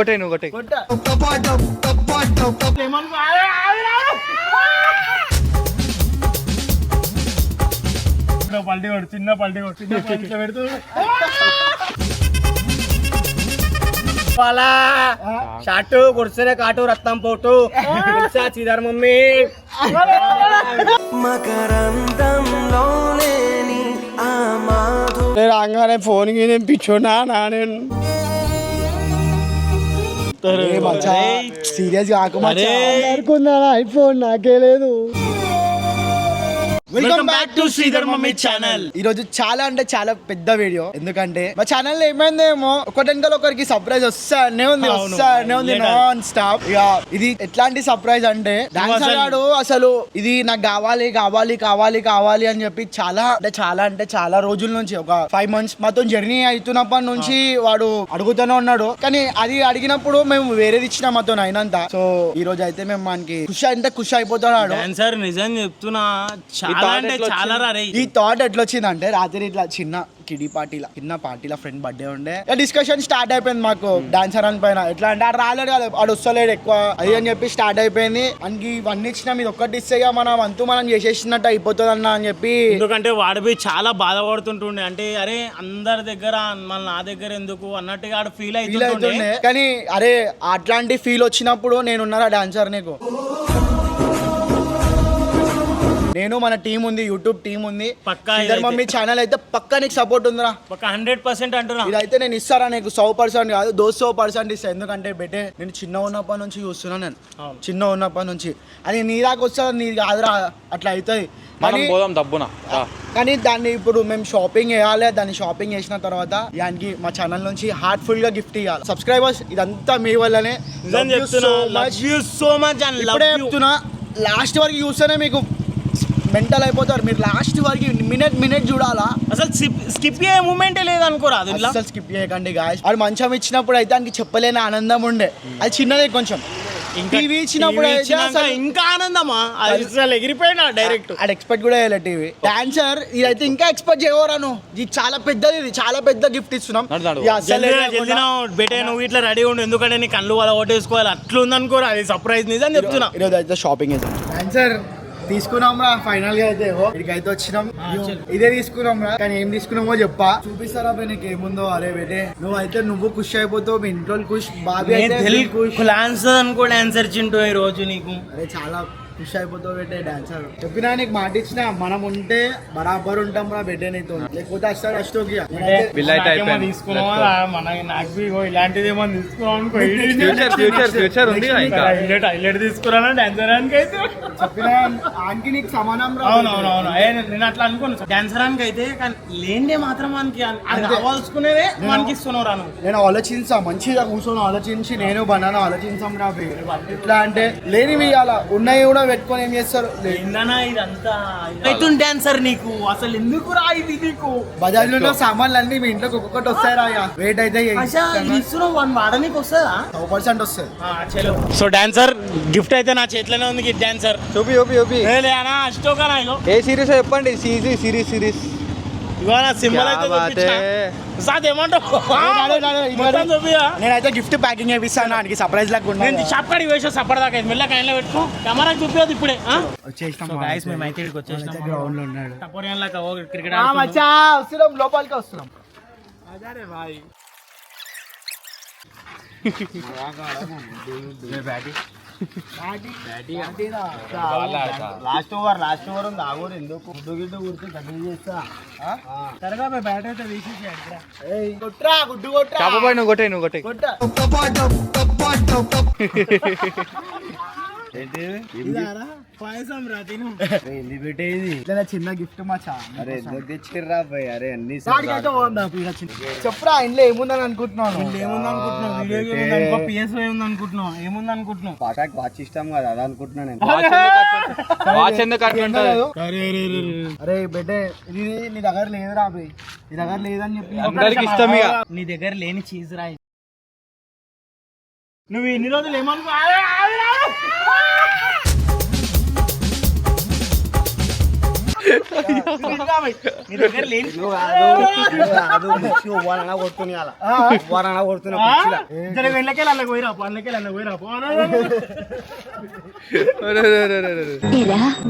కొట్టే నువ్వు కొట్టే పల్టీ కొడు చిన్న పల్టీ కొడు చిన్న పల్టీ పెడుతూ షాటు కుడిసెనే కాటు రక్తం పోటు చీదారు మమ్మీ రాగానే ఫోన్ పిచ్చోనా నేను సీరియస్ కాకుండా ఐఫోన్ నాకే లేదు. Welcome back to Sridhar mummy channel. ఈ రోజు చాలా అంటే చాలా పెద్ద వీడియో, ఎందుకంటే మా ఛానల్ ఏమైందేమో ఒకటెనకాల ఒకరికి సర్ప్రైజ్ వస్తానే ఉంది నాన్ స్టాప్. ఇక ఇది ఎట్లాంటి సర్ప్రైజ్ అంటే డాన్సర్ గాడు అసలు ఇది నాకు కావాలి కావాలి కావాలి కావాలి అని చెప్పి చాలా చాలా రోజుల నుంచి ఒక 5 months మాతో జర్నీ అవుతున్నప్పటి నుంచి వాడు అడుగుతూనే ఉన్నాడు. కానీ అది అడిగినప్పుడు మేము వేరేది ఇచ్చినాం మాతో అయినంత. సో ఈ రోజు అయితే మేము మనకి ఖుషి అయిపోతున్నాడు. డాన్సర్ నిజం చెప్తున్నా ఈ థాట్ ఎట్లా వచ్చిందంటే రాత్రి ఇట్లా చిన్న పార్టీల ఫ్రెండ్ బర్త్డే ఉండే డిస్కషన్ స్టార్ట్ అయిపోయింది మాకు డాన్సర్ అని పైన. ఎట్లా అంటే ఆడు రాలేడు కదా, ఆడు వస్తలేడు ఎక్కువ అది అని చెప్పి స్టార్ట్ అయిపోయింది. మనకి ఇవన్నీ ఇచ్చినా ఇది ఒక్కటి ఇస్తే మన వంతు మనం చేసేసినట్టు అయిపోతుంది అన్న అని చెప్పి. ఎందుకంటే వాడిపోయి చాలా బాధపడుతుంటుండే, అంటే అరే అందరి దగ్గర మళ్ళీ నా దగ్గర ఎందుకు అన్నట్టుగా ఆడు ఫీల్ అవుతుండే. కానీ అరే అట్లాంటి ఫీల్ వచ్చినప్పుడు నేనున్నారా డాన్సర్ నీకు, నేను మన టీం ఉంది, యూట్యూబ్ టీం ఉంది, శ్రీధర్ మమ్మీ ఛానల్ అయితే పక్కా నీకు సపోర్ట్ ఉందిరా, 100% అంటున్నా. ఇదైతే నేను ఇస్తారా నీకు 100% కాదు 200% ఇస్తా. ఎందుకంటే బెటే నేను చిన్న ఉన్నప్పటి నుంచి చూస్తున్నాను, నేను చిన్న ఉన్నప్పటి నుంచి అది నీ దాకా వస్తా నీది కాదురా, అట్లా అవుతుంది. కానీ దాన్ని ఇప్పుడు మేము షాపింగ్ చేయాలి, దాన్ని షాపింగ్ చేసిన తర్వాత దానికి మా ఛానల్ నుంచి హార్ట్ఫుల్ గా గిఫ్ట్ ఇవ్వాలి. సబ్స్క్రైబర్స్ ఇదంతా మీ వల్లనే. ఇప్పుడే చెప్తున్నా, లాస్ట్ వరకు చూస్తేనే మీకు మెంటల్ అయిపోతారు. మీరు లాస్ట్ వరకు మినిట్ చూడాలా, అసలు స్కిప్ అయ్యే మూమెంటే లేదనుకోరా. అసలు స్కిప్ చేయకండి గాయ్స్. అది మంచం ఇచ్చినప్పుడు అయితే దానికి చెప్పలేని ఆనందం ఉండే, అది చిన్నదే కొంచెం. టీవీ ఇచ్చినప్పుడు ఇంకా ఆనందమా, అసలు ఎగిరిపోయినా డైరెక్ట్. అది ఎక్స్పెక్ట్ కూడా చేయలేదు టీవీ. డాన్సర్ ఇదైతే ఇంకా ఎక్స్పెక్ట్ చేయవరాను, ఇది చాలా పెద్దది, ఇది చాలా పెద్ద గిఫ్ట్ ఇస్తున్నాం. బెటే నువ్వు ఇట్లా రెడీ ఉండు, ఎందుకంటే నీ కళ్ళు వాళ్ళ ఓటేసుకోవాలి, అట్లా ఉందనుకోరా. అది సర్ప్రైజ్ నిజం చెప్తున్నా. ఈరోజు అయితే షాపింగ్ చేద్దాం. డాన్సర్ తీసుకున్నాం రా ఫైనల్ గా అయితే, ఇక్కడికైతే వచ్చినాం. ఇదే తీసుకున్నాం రా, కానీ ఏం తీసుకున్నామో చెప్పా, చూపిస్తారా నీకు ఏముందో. అరే బేటే నువ్వు ఖుషి అయిపోతావు, మీ ఇంట్లో ఖుషి, బాబీ అనుకో డాన్సర్ చింటూ ఈ రోజు నీకు. అరే చాలా ఖుషి అయిపోతావు బేటే. డాన్సర్ చెప్పినా నీకు మాట ఇచ్చిన, మనం ఉంటే బరాబర్ ఉంటాం రా బేటే నీతో, లేకపోతే వస్తాడు అష్టోకి తీసుకున్నావా. నాకు ఇలాంటిది ఏమో తీసుకున్నాం తీసుకురా డాన్సర్ అని అయితే చెప్పినా ఆనికి నీకు సమానం రా. అవునవునవును, నేను అట్లా అనుకోను. డాన్సర్ అని అయితే లేనిదే మాత్రం మనకి కావాల్సుకునేదే మనకి ఇస్తున్నావు రా. నేను ఆలోచించా, మంచిగా కూర్చొని ఆలోచించి నేను బనానా ఆలోచించాం రా. ఎట్లా అంటే లేనివి ఇవ్వాలా, ఉన్నాయి కూడా పెట్టుకొని ఏం చేస్తారు. అవుతుంది డాన్సర్ నీకు, అసలు ఎందుకు రా ఇది నీకు. బజాజ్ లో సామాన్లు అన్ని మీ ఇంట్లోకి ఒక్కొక్కటి వస్తాయి రా. వెయిట్ అయితే వాడడానికి వస్తుందా? 100% వస్తుంది. సో డాన్సర్ గిఫ్ట్ అయితే నా చేతిలోనే ఉంది. డాన్సర్ చూపి ఏ సిరీస్ చెప్పండి. సిరీస్ నేనైతే గిఫ్ట్ ప్యాకింగ్ చేపిస్తాను ఆయనకి, సర్ప్రైజ్ లాగా. షాప్ కాడికి వేసా సపర్ దాకా మెల్ల కైన్లో పెట్టుకో, కెమెరా చూపించదు ఇప్పుడే. గ్రౌండ్ లో ఉన్నాడు, క్రికెట్ వస్తున్నాం, లోపలికి వస్తున్నాం. లాస్ట్ ఓవర్ ఉంది, ఆ ఓవర్ ఎందుకు గుడ్డు కుడితే కంటిన్యూ చేస్తా. సరగా బ్యాట్ అయితే తీసేసి కొట్రా, గుడ్డు కొట్రా. నువ్వు కొట్టే పాయసం రా తిను. చిన్న గిఫ్ట్ మా తెచ్చిర్రా భయ్. అరే అన్ని చెప్పురా, ఇంట్లో ఏముందని అనుకుంటున్నాను. వీడియో గేమ్ అనుకో, PS ఏముంది అనుకుంటున్నావు, ఏముంది అనుకుంటున్నావు. పాటాకి వాచ్ ఇష్టం కదా, అది అనుకుంటున్నాను. వాచ్ ఎందుకు అరే బెటే ఇది నీ దగ్గర లేదురా భయ్, నీ దగ్గర లేదని చెప్పి అందరికి ఇష్టం. నీ దగ్గర లేని చీజ్ రా. నువ్వు ఎన్ని రోజులు ఏమనుకో. నీ దగ్గర లేని వెళ్ళకెళ్ళి అలా పోయిరాపు అన్నకెళ్ళి అన్న పోయిరాపు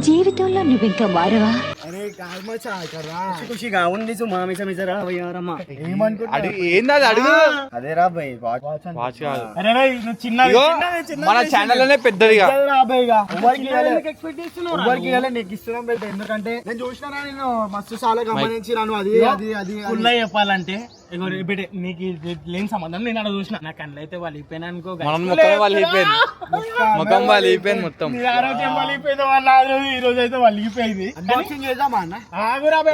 జీవితంలో నువ్వు ఇంకా మారవా? అరే కాల్మచా కదా ఖుషిగా ఉంది మామిసమిసరా పోయారమ్మా ఏమనుకుంటా ఏంది అది అడుగు అదేరా భయ్ వాచ్ కాదు అరే నువ్వు చిన్న ఇగో, మన ఛానల్ లోనే పెద్దదిగా నీకు ఇస్తున్నాం బయట ఎందుకంటే నేను చూసినా నేను మస్తు చాలా గమనించినాను అది అది అది ఫుల్ చెప్పాలంటే ఇగో బిడ్డ నీకు లేని సంబంధం నేను అక్కడ చూసిన నా కళ్ళు అయితే వాళ్ళు అయిపోయినా అనుకో మనం ముఖం వాళ్ళు అయిపోయింది ముఖం వాళ్ళు అయిపోయింది మొత్తం నీ ఆరోగ్యం వాళ్ళు అయిపోయింది వాళ్ళు ఆ రోజు ఈ రోజు అయితే వాళ్ళు అయిపోయింది అన్బాక్సింగ్ చేద్దామా అన్న ఆగురా బే,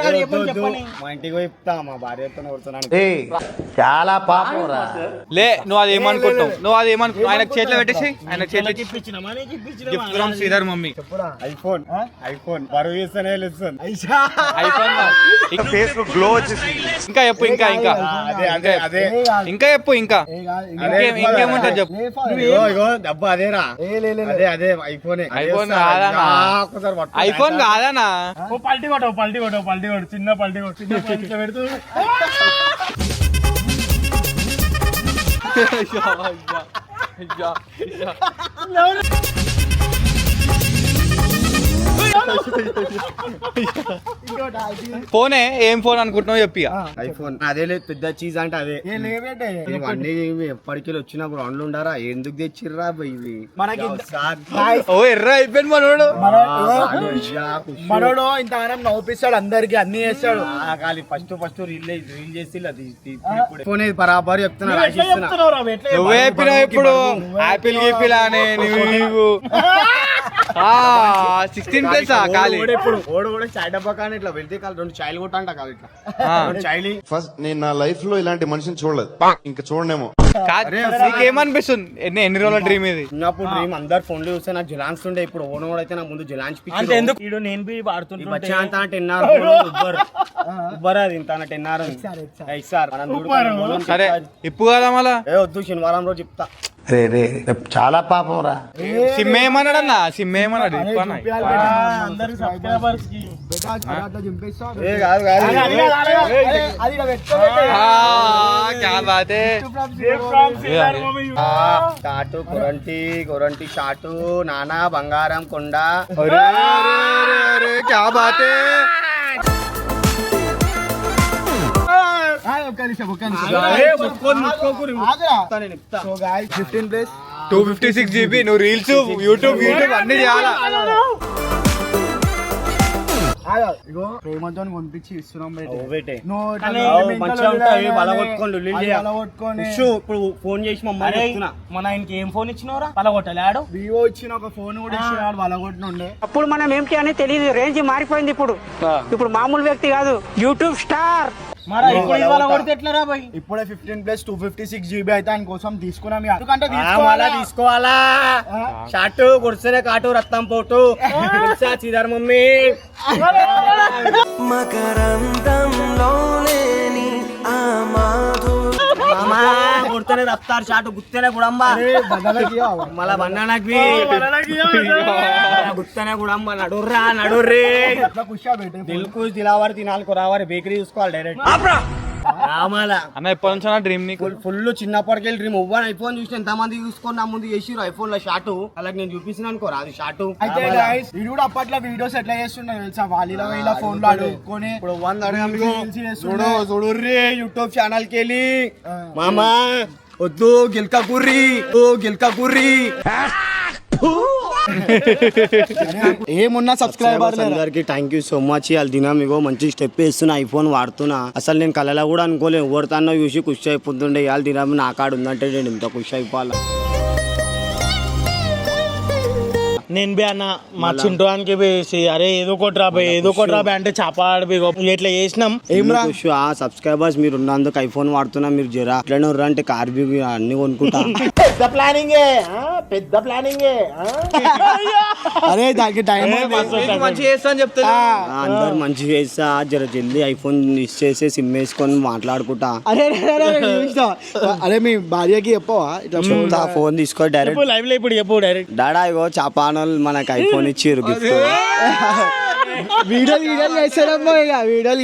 చెప్పని మా ఇంటికి పోయి చెప్తా మా భార్యతో కొడుతున్నాను లే నువ్వు అది ఏమనుకుంటావు నువ్వు అది ఏమనుకుంటావు ఆయనకు చేతిలో పెట్టేసి ఆయనకు చేతిలో ఇప్పించినామా నీకు గిఫ్ట్ ఇప్పించిన from Sridhar mummy iPhone iPhone బరువు ఇస్తానే తెలుస్తుంది ఐఫోన్ ఇంకా చెప్పు ఇంకా ఇంకా అదే అదే అదే ఇంకా చెప్పు ఇంకా ఇంకేముంటుంది చెప్పు ఇగో ఇగో డబ్బా అదేరా అదే అదే ఐఫోన్ ఐఫోన్ కాదనా ఐఫోన్ కాదనా ఓ పల్టీ కొట్టు చిన్న పల్టీ కొట్టు చిన్న పల్టీ పెడుతూ ఫోనే ఏం ఫోన్ అనుకుంటున్నావు చెప్పి ఐఫోన్ అదే లేదు పెద్ద చీజ్ అంటే అదే ఇవన్నీ ఎప్పటికీ వచ్చిన గ్రౌండ్ లో ఉండారా ఎందుకు తెచ్చిర్రా భయ్ ఇవి మనకి ఓ ఎర్ర అయిపోయింది మనోడు మనోడు ఇంతగానం నవ్వుపిస్తాడు అందరికి అన్ని చేస్తాడు ఫస్ట్ రీల్ చేసి ఫోన్ బరాబర్ చెప్తున్నా రాసిస్తున్నా నువ్వే చెప్పినావు ఇప్పుడు యాపిల్ గీపిల్ అని నువ్వు 16+ ఖాళీ ఓడు కూడా చాయ్ డబ్బా కానీ ఇట్లా వెళ్తే కాదు 2 చాయ్లు కొట్టంట కాదు ఇట్లా 2 చాయ్లు ఫస్ట్ నేను నా లైఫ్ లో ఇలాంటి మనిషిని చూడలేదు ఇంకా చూడనేమో నీకేమనిపిస్తుంది ఎన్ని రోజుల డ్రీమ్ ఇది చిన్నప్పుడు డ్రీమ్ అందరు ఫోన్లు చూస్తే నాకు జలాన్స్ ఉండే ఇప్పుడు ఓన్ కూడా అయితే నా ముందు జలాన్స్ అంటే ఎందుకు వీడు నేను బి వాడుతుంటే బచ్చా అంతా టెన్నారు ఉబ్బర్ అది ఇంత టెన్నారు సార్ సరే ఇప్పు కదా మళ్ళా ఏ వద్దు శనివారం రోజు చెప్తా సిమ్ ఏమన్నాడన్నా సిమ్ ఏమన్నాడు ఇప్పు అన్న. అందరు సబ్స్క్రైబర్స్ కి అట్లా చింపేస్తా ఏ కాదు కాదు అది ఇలా పెట్టుకోబెట్టే. క్యా బాత్ హై. షాటు కొరంటి షాటు నానా బంగారం కొండ క్యా బాత్ హై. ఒక్క నిమిషం ఆగురా. సో గాయ్స్ 15+ 256 GB నువ్వు రీల్స్ యూట్యూబ్ అన్ని చేయాలా ఇగో ప్రేమతో కొనిపించి ఇస్తున్నాం బయట. పెట్టే నువ్వు ఇట్లా కానీ లొల్లి మంచిగా లొల్లి ఉంటాయి, లొల్లి బలగొట్టుకొని లొల్లి అది చేయ. బలగొట్టుకొని ఇప్పుడు ఫోన్ చేసి మమ్మల్ని అరే చెప్తున్నా మన ఆయనకి ఏం ఫోన్ ఇచ్చినవరా పలగొట్టాలి ఆడు వివో ఇచ్చిన ఒక ఫోన్ కూడా ఇచ్చినాడు బలగొట్టినుండే. అప్పుడు మనం ఏంటి అని తెలియదు, రేంజ్ మారిపోయింది. ఇప్పుడు మామూలు వ్యక్తి కాదు, యూట్యూబ్ స్టార్. మరి ఇప్పుడు ఇవాళ కొడితే ఎట్లా భయ్ ఇప్పుడే 15+ 256 GB అయితే ఆయన కోసం తీసుకున్నాం ఇక. ఎందుకంటే మళ్ళా తీసుకోవాలా షాటు కొడితేనే కాటు రక్తం పోటు తెలుసా శ్రీధర్ మమ్మీ కొడితేనే రప్తారు షాటు గుర్తేనే గుడంబా మళ్ళా బన్నానకి గుర్తేనే గుడంబా నడుర్రే ఖుషా బేటే దిల్కు దిలావారి తినాలి రావారి బేకరీ చూసుకోవాలి డైరెక్ట్ రామాలా అన్న ఎప్పటి నుంచి డ్రీమ్ నీకు ఫుల్ చిన్నప్పటికి డ్రీమ్ ఇవ్వని ఐఫోన్ చూసి ఎంత మంది చూసుకొని నా ముందు చేసిరు ఐఫోన్ లో షాటు అలాగే నేను చూపిస్తున్నాను అనుకో అది షాటు అయితే guys, వీడు కూడా అప్పట్లో వీడియోస్ ఎట్లా చేస్తున్నాయి తెలుసా, వాళ్ళ ఇలా ఫోన్ లో అడుగుకొని ఇప్పుడు 100 అడగం Reels చేస్తుండే. చూడుర్రి యూట్యూబ్ ఛానల్ కి వెళ్ళి మామా వద్దు గిల్కా కుర్రి ఏమున్నా సబ్స్క్రైబర్ అందరికి థ్యాంక్ యూ సో మచ్ వాళ్ళ దినం ఇగో మంచి స్టెప్ వేస్తున్నా ఐఫోన్ వాడుతున్నా అసలు నేను కళలో కూడా అనుకోలేదు ఎవరితోనో చూసి ఖుషి అయిపోతుండే వాళ్ళ దినం నా కాడ ఉందంటే నేను ఇంత ఖుషి అయిపోవాలా నేను బి అన్న మా చింటానికి వేసి అరే ఏదో ఒకటి రాబోయే అంటే చాపాడు ఇట్లా చేసినాం ఏమరా సబ్స్క్రైబర్స్ మీరు ఉన్నందుకు ఐఫోన్ వాడుతున్నా మీరు జరా ఇట్లనే అంటే కార్ బి అన్ని కొనుక్కుంటా పెద్ద ప్లానింగే అరే దానికి టైం మంచి చేస్తా అని చెప్తా అందరు మంచిగా చేస్తా జర జల్దీ ఐఫోన్ ఇచ్చేసి సిమ్ వేసుకొని మాట్లాడుకుంటా అరే మీ భార్యకి చెప్పవా ఇట్లా ఫోన్ తీసుకో డైరెక్ట్ లైవ్ లో ఇప్పుడు చెప్పు డైరెక్ట్ డాడా ఇగో చాపానోళ్ళు మనకు ఐఫోన్ ఇచ్చిర్రు గిఫ్ట్ వీడియోలు చేస్తారమ్మా ఇక వీడియోలు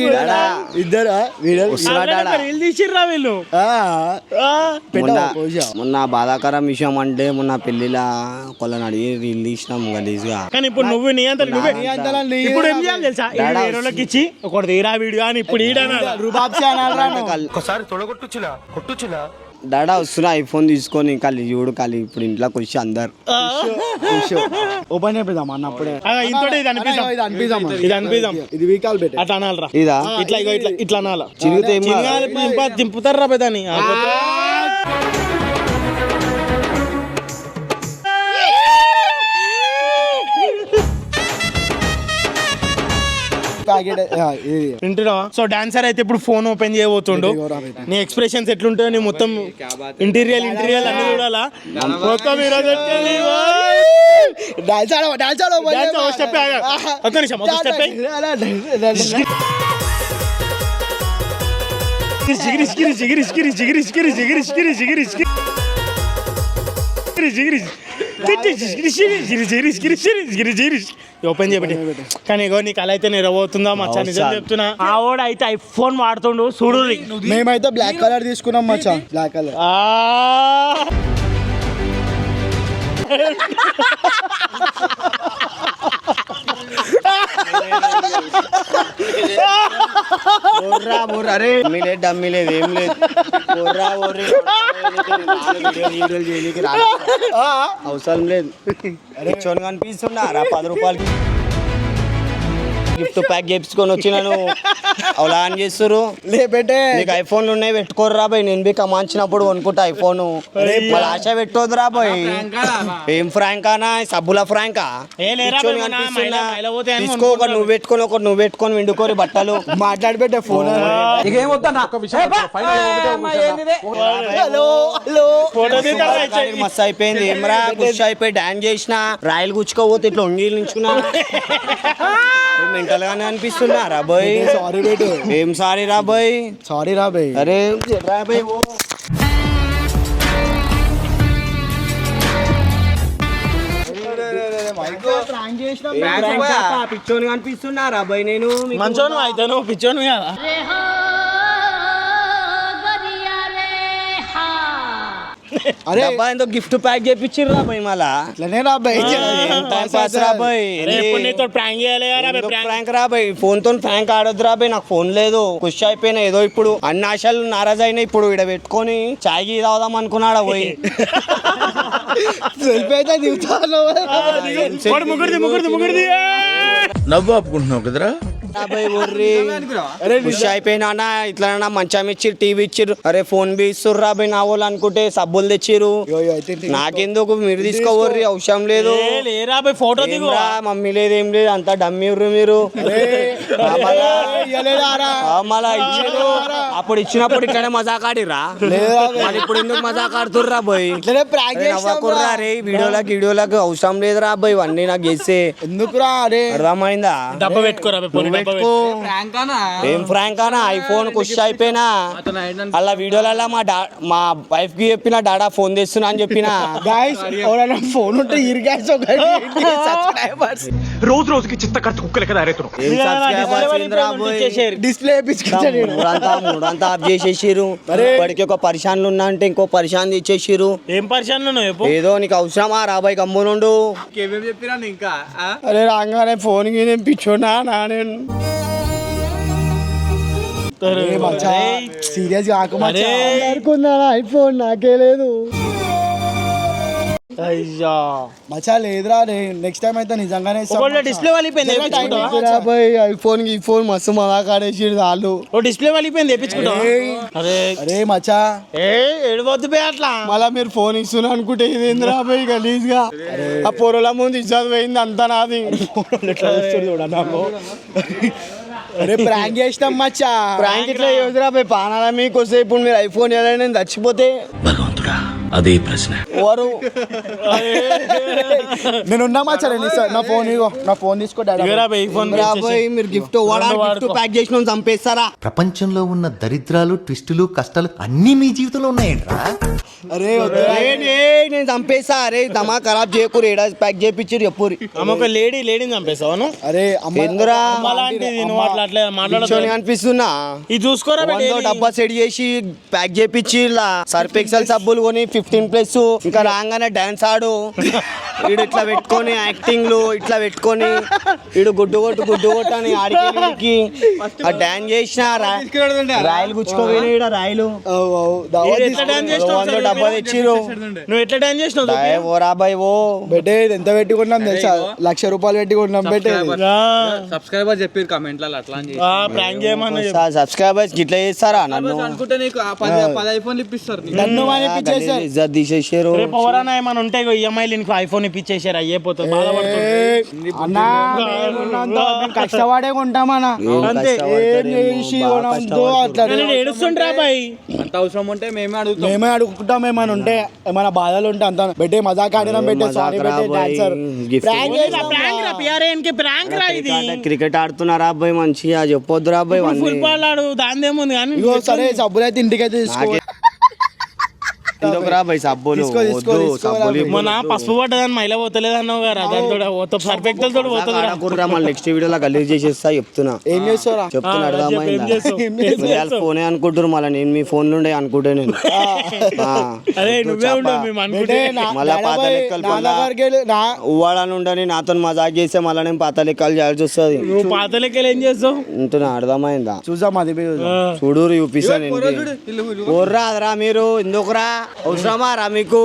ఇద్దరు వీడియోలు రీల్ తీసిర్రా వీళ్ళు మొన్న బాధాకరం విషయం అంటే మొన్న పెళ్లిలా కొలను అడిగి రీల్ తీసినాం గలీజ్ గా. కానీ ఇప్పుడు నువ్వు నీ అంతా నువ్వే ఇప్పుడు ఏం చేయాలి తెలుసా ఈ వేరే వాళ్ళకి ఇచ్చి ఒకటి తీరా వీడియో అని ఇప్పుడు ఈడనా రుబాబ్ ఛానల్ డాడా వస్తున్నా ఐఫోన్ తీసుకొని కలి చూడు కలి ఇప్పుడు ఇంట్లోకి వచ్చి అందరు ఓపెన్ చేపిద్దాం అన్నప్పుడే ఇంతోటి ఇది అనిపిద్దాం ఇది అనిపిద్దాం ఇది వీకాల్ పెట్టే అట్లా అనాలరా ఇదా ఇట్లా ఇగో ఇట్లా ఇట్లా అనాల చిరిగితే ఏం దింపుతారు రా పెద్దని వింటున్నావా? సో డాన్సర్ అయితే ఇప్పుడు ఫోన్ ఓపెన్ చేయబోతుండు. నీ ఎక్స్ప్రెషన్స్ ఎట్లుంటాయో నీ మొత్తం ఇంటీరియల్ అన్ని చూడాలా మొత్తం ఓపెన్ చేయబట్టి కానీ ఇగో నీకు అలా అయితే నెరవేరుతుందా మచ్చా నిజం చెప్తున్నా. ఆ ఓడ అయితే ఐఫోన్ వాడుతుండు చూడు. మేమైతే బ్లాక్ కలర్ తీసుకున్నాం మచ్చా బ్లాక్ కలర్. అరే డమ్మి లేదు ఏం లేదు అవసరం లేదు. కనిపిస్తున్నా 10 రూపాయలకి గిఫ్ట్ ప్యాక్ చేపించుకొని వచ్చినాను. అలా ఆన్ చేస్తారు లేపెట్టే నీకు ఐఫోన్లు ఉన్నాయి పెట్టుకోరు రా బాయ్. నేను బి కమాంచినప్పుడు కొనుక్కుంటా ఐఫోన్. మళ్ళీ ఆశ పెట్టొద్దు రా బాయ్. ఏం ఫ్రాంక్ అనా సబ్బుల ఫ్రాంకా తీసుకో. ఒకటి నువ్వు పెట్టుకొని విండుకోరి బట్టలు మాట్లాడి పెట్టే ఫోన్. మస్తు అయిపోయింది. ఏమరా ఖుషి అయిపోయి డాన్స్ చేసిన రాయలు గుచ్చుకోపోతే ఇట్లా ఉంగిలు నించుకున్నా. మెంటల్ గానే అనిపిస్తున్నా రాబోయ్. సారీ బేటే. ఏం సారీ రాబోయ్. సారీ రాబోయ్. అరే రాబోయ్ పిచ్చోని కనిపిస్తున్నా రాబోయ్. నేను మంచోను అయితే నువ్వు పిచ్చోను కదా. అరే ఎంతో గిఫ్ట్ ప్యాక్ చేపించిర్రు రాబోయ్. మళ్ళా ఇట్లనే రాబోయ్. టైం పాస్ రాబోయ్. ఫ్రాంక్ రాబోయ్. ఫోన్ తో ఫ్రాంక్ ఆడొద్దు రాబోయ్. నాకు ఫోన్ లేదు. ఖుషి అయిపోయినా ఏదో ఇప్పుడు అన్ని ఆశలు నారాజ్ అయినా. ఇప్పుడు ఇక్కడ పెట్టుకొని చాయ్ గీ తాగుదాం అనుకున్నాడా పోయి. సెల్ఫీ అయితే దిగుతాను. నవ్వు ఆపుకుంటున్నావు కదరా. ఖుషి అయిపోయినా ఇట్లా మంచం ఇచ్చిర్రు టీవీ ఇచ్చిర్రు. అరే ఫోన్ బి ఇస్తుర్రు రాబోయ్ నా వాళ్ళు అనుకుంటే సబ్బులు తెచ్చిర్రు. నాకెందుకు మీరు తీసుకోవర్రి అవసరం లేదు. ఫోటో మమ్మీ లేదు ఏం లేదు అంతా డమ్మి మీరు. మళ్ళా ఇచ్చారు అప్పుడు ఇచ్చినప్పుడు ఇట్లనే మజాక్ ఆడిర్రా. మళ్ళీ ఇప్పుడు ఎందుకు మజాక్ ఆడుతుర్రా పోయి. నవ్వకుర్రా రే. వీడియోలకు అవసరం లేదు రా పోయి. ఇవన్నీ నాకు చేస్తే ఎందుకురా అరే అర్థమైందా. డబ్బా పెట్టుకోరా ఏం ఫ్రాంక్ అనా ఐఫోన్ ఖుషి అయిపోయినా. అలా వీడియోలలో మా వైఫ్ కి చెప్పిన డాడా ఫోన్ తెస్తున్నా అని చెప్పిన. ఫోన్ ఉంటే రోజుకి చిత్త ఖర్చు కుక్కలు కదా. డిస్ప్లే మూడంతా ఆఫ్ చేసేసిరు. వాడికి ఒక పరిశాన్లు ఉన్నా అంటే ఇంకో పరిశాన్ ఇచ్చేసిరు. ఏం పరిశాన్ ఏదో నీకు అవసరమా రాబాయ్ గమ్మునుండు. ఇంకా అరే రాగానే ఫోన్ కి నేను పిచ్చోనా నేను సీరియస్ కాకుండా ఐఫోన్ నాకే లేదు మచా లేదురా. నెక్స్ట్ టైం అయితే నిజంగానే డిస్ప్లే వలిపోయింది. ఐఫోన్ కి ఫోన్ మస్తు మగాకాడేసి వాళ్ళు డిస్ప్లే వలిపోయింది తెప్పించుకుంటా. అరే మచా ఏడవద్దు పోయి అట్లా. మళ్ళా మీరు ఫోన్ ఇస్తున్నా అనుకుంటే ఇది రాబోయ్ గలీజ్ గా. ఆ పొరల ముందు ఇజ్జత్ పోయింది అంతా నాది. అరే ప్రాంక్ చేసినాం మచ్చా. ప్రాంక్ ఇట్లా యోజరా పోయి పానాల మీకు వస్తే ఇప్పుడు మీరు ఐఫోన్ ఎలా నేను చచ్చిపోతే అదే ప్రశ్న. ఎవరు నేను ఉన్నామా సరే నా ఫోన్ ఇగో, నా ఫోన్ తీసుకో డాడీ. ఇగరా బై, ఫోన్ రాబోయ్ మీరు గిఫ్ట్ గిఫ్ట్ ప్యాక్ చేసిన చంపేస్తారా? ప్రపంచంలో ఉన్న దరిద్రాలు, ట్విస్టులు, కష్టాలు అన్నీ మీ జీవితంలో ఉన్నాయంట్రా. అరే నేను చంపేస్తా. అరే దమా ఖరాబ్ చేయకు, ఏడా ప్యాక్ చేయించారు చెప్పురి. ఆమె ఒక లేడీని చంపేసావు. అరే ఎందురా అలాంటిది నువ్వు అట్లా మాట్లాడదు అనిపిస్తున్నా? ఇది చూసుకోరా బై, డబ్బా సెట్ చేసి ప్యాక్ చేపించి ఇలా సర్ఫ్ ఎక్సెల్ సబ్బులు కొని 15+ ఇంకా రాగానే డాన్స్ ఆడు. వీడు ఇట్లా పెట్టుకొని యాక్టింగ్లు ఇట్లా పెట్టుకొని వీడు గుడ్డు కొట్టు అని ఆడికి ఆ డాన్స్ చేసిన రాయలు గుచ్చుకోపోయినా ఈడ రాయలు డబ్బా తెచ్చిరు. నువ్వు ఎట్లా డాన్స్ చేసినావు? ఓ రాబాయ్ ఓ బెట్టే ఎంత పెట్టి కొన్నాం తెలుసా? 1,00,000 రూపాయలు పెట్టి కొన్నాం బెట్టే. సబ్స్క్రైబర్ చెప్పారు కామెంట్ల అట్లా అని ప్రాంక్ చేయమని సబ్స్క్రైబర్స్ ఇట్లా చేస్తారా నన్ను? అనుకుంటే నీకు 10 ఐఫోన్లు ఇప్పిస్తారు. నన్ను అనిపించేసారు. ఇజ్జత్ తీసేసారు. రేపు ఎవరైనా ఏమైనా ఉంటే ఈఎంఐలు నీకు ఐఫోన్ ఇప్పించేసారు, అయ్యేపోతుంది, బాధపడుతుంది. అన్నా మేము కష్టపడే కొంటామన్నా, అంతే. ఏం చేసి కొనద్దు అట్లా. నేను ఏడుస్తుంటా బాయ్, అంత అవసరం ఉంటే మేమే అడుగుతాం. మేమే అడుగుకుంటాం. ఏమైనా ఉంటే ఏమైనా బాధలు ఉంటే అంత బెట్టే మజాక్ ఆడినాం బెట్టే. సారీ బెట్టే డాన్సర్ ప్రాంక్ రా ఇది. క్రికెట్ ఆడుతున్నారా అబ్బాయి? మంచిగా చెప్పొద్దురా అబ్బాయి. ఫుల్ బాల్ ఆడు, దాని ఏముంది కానీ. ఇగో సరే సబ్బులు అయితే ఇంటికైతే తీసుకో. ఎందుకురా అబ్బాయి సబ్బులు? తీసుకో, సబ్బులు మొన్న పసుపు పడ్డదని మైల పోతలేదు అన్నావు కదా, దాంతో పర్ఫెక్ట్ తోడు పోతుంది. మళ్ళీ నెక్స్ట్ వీడియోలో గలీజ్ చేసేస్తా చెప్తున్నా. ఏం చేస్తారా? చెప్తున్నా అర్థమైందా? ఫోనే అనుకుంటారు మళ్ళీ. నేను మీ ఫోన్ నుండే అనుకుంటే నేను అరే నువ్వే ఉండవు మేము అనుకుంటే. మళ్ళా పాత లెక్కలు ఉవ్వాడని ఉండని నాతో మజాక్ చేస్తే మళ్ళీ నేను పాత లెక్కలు చేయాల్సి వస్తుంది. నువ్వు పాత లెక్కలు ఏం చేస్తావు? ఉంటున్నా అర్థమైందా? చూసాం అది చూడు చూపిస్తాను. ఓర్రా అదరా మీరు ఎందుకురా? అవసరమా రా మీకు?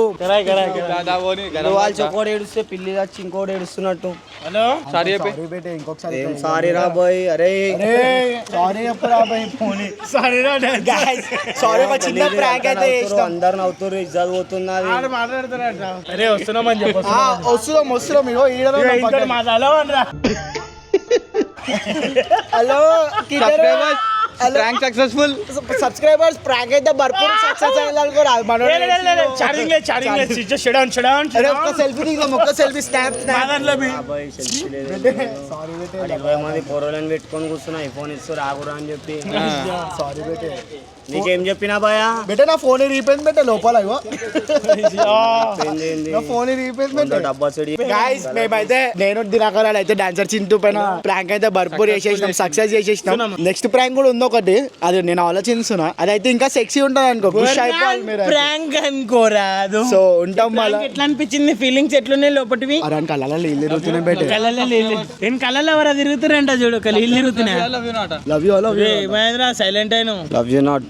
వాళ్ళు చెక్కోడు ఏడుస్తే పిల్లి వచ్చి ఇంకోటి ఏడుస్తున్నట్టు. హలో సారీ చెప్పి ఇంకొకసారి సారీ రా బాయ్. అరే సారీ చెప్పరా బాయ్. ఫోన్ సారీ రా సారీ. ఒక చిన్న ప్రాంక్ అయితే చేసినాం. అందరు నవ్వుతారు, ఇజ్జత్ పోతున్నది. అరే వస్తున్నామని చెప్పు. వస్తున్నాం ఇగో ఈడలో hello prank successful. Subscribers prank అయితే భర్పూర్ సక్సెస్ సెల్ఫీ దిగుదాం. ఒక్క సెల్ఫీ స్నాప్. మంది పొరలను పెట్టుకొని కూర్చున్నా ఐఫోన్ ఇస్తూ రాకురా అని చెప్పి. సారీ బేటే. నీకేం చెప్పినా భయ? బేటే నా ఫోన్ రీపేస్ బెట్టే లోపల ఇగో. నా ఫోన్ రీపేస్ బెట్టే. డబ్బా సెడి. గైస్ మేమైతే నేను దినకరాలు అయితే డాన్సర్ చింటూ పైన ప్రాంక్ అయితే భర్పూర్ చేసేసినాం, సక్సెస్ చేసేసినాం. నెక్స్ట్ ప్రాంక్ కూడా ఉంది ఒకటి, అది నేను ఆలోచిస్తున్నా. అదైతే ఇంకా సెక్సీ ఉంటది అనుకో. ప్రాంక్ అనుకోరాదు. సో ఉంటాం మళ్ళీ. ఎట్లా అనిపించింది? ఫీలింగ్స్ ఎట్లున్నాయి లోపటివి? అరే కళ్ళ నీళ్ళు తిరుగుతున్నాయి బయట. నేను కళ్ళలో ఎవరు తిరుగుతారంట చూడు, నీళ్ళు తిరుగుతున్నాయి. లవ్ యూ మహేంద్ర సైలెంట్ అయినా. Love you not.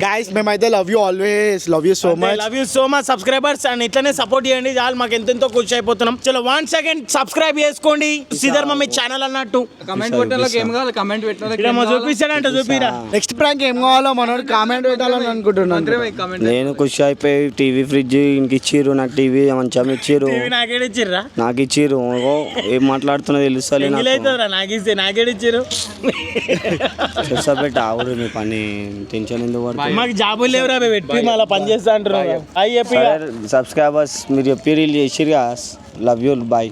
గైస్ మేమైతే love you always. Love you so much. Love you so much subscribers. And ఇట్లనే సపోర్ట్ చేయండి చాలు, మాకు ఎంతెంతో ఖుషి అయిపోతున్నాం. చలో 1 సెకండ్ సబ్స్క్రైబ్ చేసుకోండి శ్రీధర్ మమ్మీ ఛానల్ అన్నట్టు. కమెంట్ పెట్టాలి, ఏం కావాలి కమెంట్ పెట్టాలి. చూపిస్తాడంట, చూపిరా. నెక్స్ట్ ప్రాంక్ ఏం కావాలో మనోడు కామెంట్ పెట్టాలని అనుకుంటున్నాను. నేను ఖుషి అయిపోయి టీవీ ఫ్రిడ్జ్ ఇంక ఇచ్చిర్రు, నాకు టీవీ మంచం ఇచ్చిర్రు, నాకేడిచ్చిర్రా? నాకు ఇచ్చిర్రు. ఏం మాట్లాడుతున్నా తెలుస్తలే నాకేడిచ్చిర్రు. పెట్ట ఆవురు మీ పని టెన్షన్ ఎందుకు పడుతుంది? మాకు జాబులు లేవురా, పెట్టి మళ్ళీ పని చేస్తా అంటారు. సబ్స్క్రైబర్స్ మీరు చెప్పి రీల్ చేసిర్రు. Love you bye.